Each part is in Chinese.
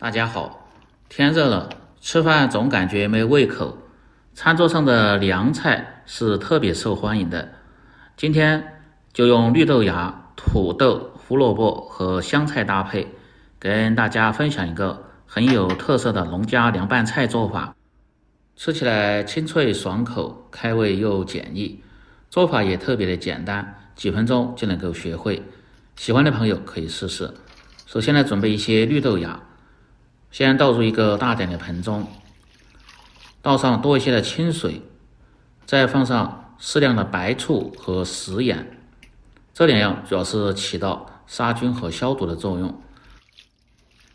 大家好，天热了，吃饭总感觉没胃口，餐桌上的凉菜是特别受欢迎的。今天就用绿豆芽、土豆、胡萝卜和香菜搭配，跟大家分享一个很有特色的农家凉拌菜做法，吃起来清脆爽口，开胃又简易，做法也特别的简单，几分钟就能够学会。喜欢的朋友可以试试。首先来准备一些绿豆芽。先倒入一个大点的盆中，倒上多一些的清水，再放上适量的白醋和食盐，这两样主要是起到杀菌和消毒的作用。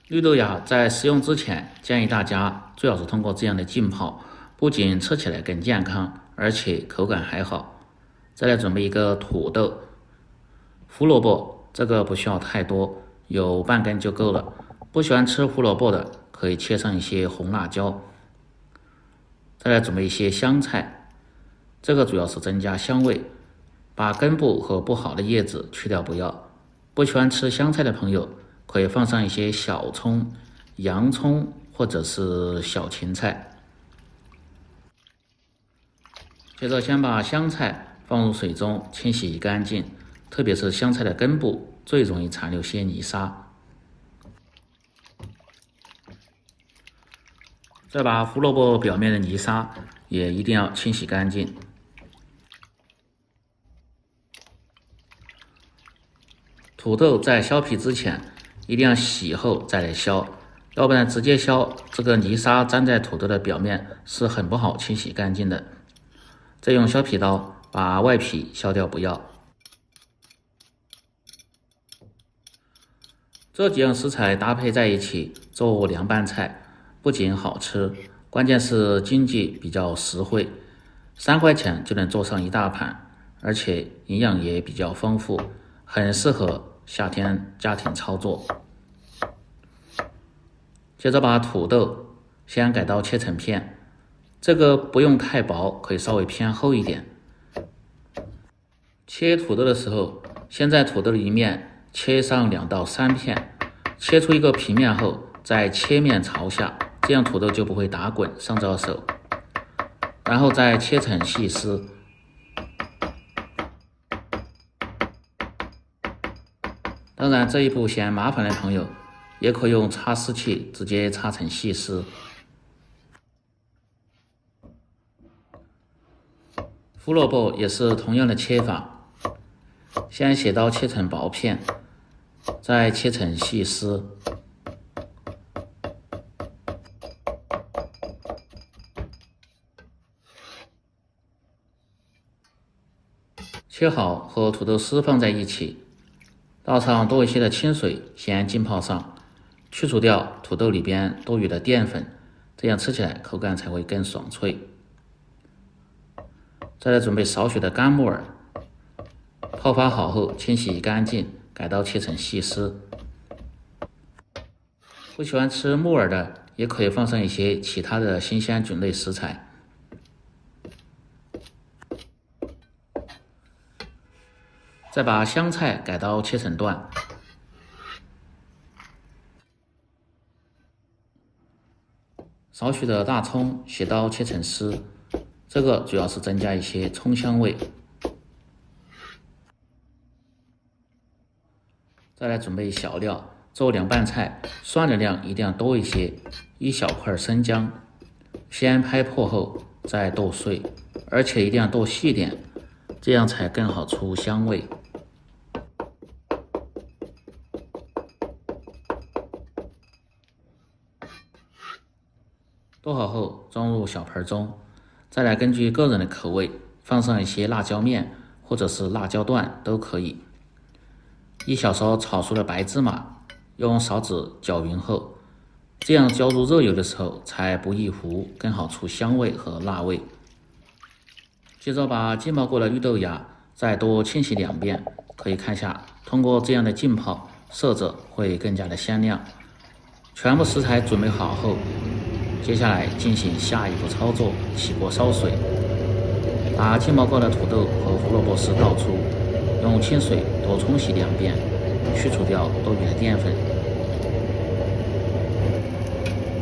绿豆芽在食用之前，建议大家最好是通过这样的浸泡，不仅吃起来更健康，而且口感还好。再来准备一个土豆，胡萝卜这个不需要太多，有半根就够了。不喜欢吃胡萝卜的，可以切上一些红辣椒。再来准备一些香菜，这个主要是增加香味，把根部和不好的叶子去掉不要。不喜欢吃香菜的朋友，可以放上一些小葱、洋葱或者是小芹菜。接着先把香菜放入水中清洗干净，特别是香菜的根部最容易残留些泥沙。再把胡萝卜表面的泥沙也一定要清洗干净。土豆在削皮之前一定要洗后再来削，要不然直接削，这个泥沙粘在土豆的表面是很不好清洗干净的。再用削皮刀把外皮削掉不要。这几样食材搭配在一起做凉拌菜，不仅好吃，关键是经济比较实惠，3块钱就能做上一大盘，而且营养也比较丰富，很适合夏天家庭操作。接着把土豆先改刀切成片，这个不用太薄，可以稍微偏厚一点。切土豆的时候，先在土豆的一面切上2到3片，切出一个平面后，再切面朝下，这样土豆就不会打滚伤着手。然后再切成细丝。当然这一步嫌麻烦的朋友，也可以用擦丝器直接擦成细丝。胡萝卜也是同样的切法，先斜刀切成薄片，再切成细丝。切好和土豆丝放在一起，倒上多一些的清水，先浸泡上，去除掉土豆里边多余的淀粉，这样吃起来口感才会更爽脆。再来准备少许的干木耳，泡发好后清洗干净，改刀切成细丝。不喜欢吃木耳的，也可以放上一些其他的新鲜菌类食材。再把香菜改刀切成段，少许的大葱斜刀切成丝，这个主要是增加一些葱香味。再来准备小料，做凉拌菜，蒜的量一定要多一些，1小块生姜，先拍破后再剁碎，而且一定要剁细点，这样才更好出香味。剁好后装入小盆中，再来根据个人的口味放上一些辣椒面或者是辣椒段都可以。1小勺炒熟的白芝麻，用勺子搅匀后，这样浇入热油的时候才不易糊，更好出香味和辣味。接着把浸泡过的绿豆芽再多清洗2遍，可以看下通过这样的浸泡，色泽会更加的鲜亮。全部食材准备好后，接下来进行下一步操作，起锅烧水，把浸泡过的土豆和胡萝卜丝倒出，用清水多冲洗2遍，去除掉多余的淀粉。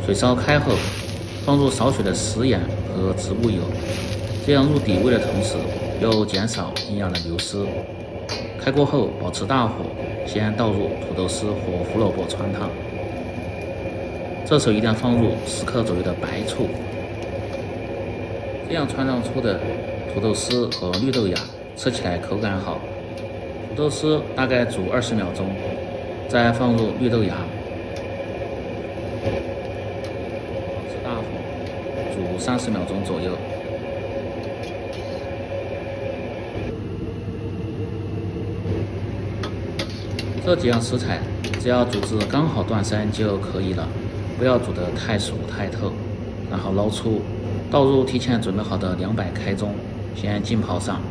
水烧开后，放入少许的食盐和植物油，这样入底味的同时又减少营养的流失。开锅后保持大火，先倒入土豆丝或胡萝卜汆烫，这时候一定要放入10克左右的白醋，这样汆烫出的土豆丝和绿豆芽吃起来口感好。土豆丝大概煮20秒钟，再放入绿豆芽，保持大火煮30秒钟左右。这几样食材只要煮至刚好断生就可以了，不要煮得太熟太透。然后捞出，倒入提前准备好的凉白开中，先浸泡上。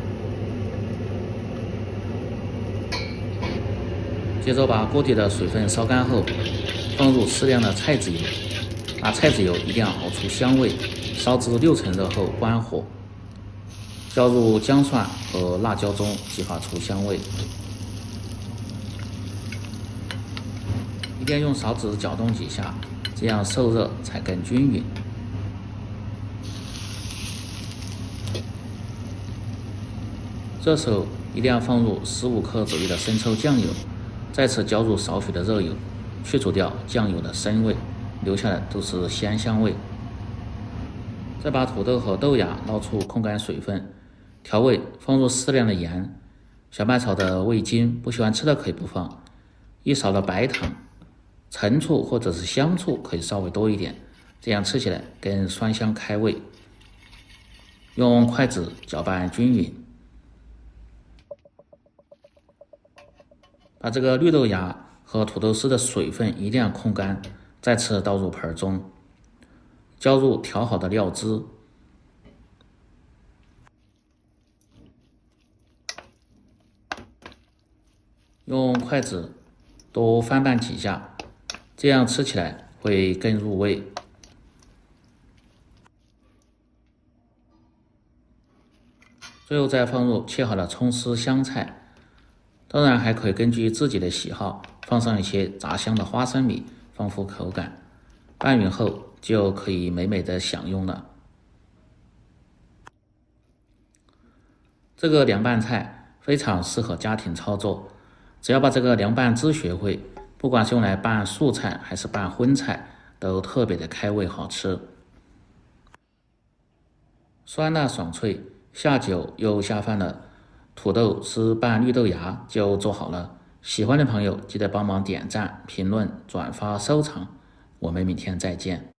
接着把锅底的水分烧干后，放入适量的菜籽油，把菜籽油一定要熬出香味，烧至60%热后关火，浇入姜蒜和辣椒中，激发出香味。一定要用勺子搅动几下，这样受热才更均匀。这时候一定要放入15克左右的生抽酱油，再次浇入少许的热油，去除掉酱油的生味，留下的都是鲜香味。再把土豆和豆芽捞出控干水分，调味放入适量的盐，小麦草的味精，不喜欢吃的可以不放，1勺的白糖，陈醋或者是香醋可以稍微多一点，这样吃起来更酸香开胃。用筷子搅拌均匀，把这个绿豆芽和土豆丝的水分一定要控干，再次倒入盆中，浇入调好的料汁，用筷子多翻拌几下，这样吃起来会更入味。最后再放入切好的葱丝、香菜，当然还可以根据自己的喜好放上一些炸香的花生米，丰富口感。拌匀后就可以美美的享用了。这个凉拌菜非常适合家庭操作，只要把这个凉拌汁学会，不管是用来拌素菜还是拌荤菜，都特别的开胃好吃。酸辣爽脆，下酒又下饭了，土豆丝拌绿豆芽就做好了。喜欢的朋友记得帮忙点赞、评论、转发、收藏，我们明天再见。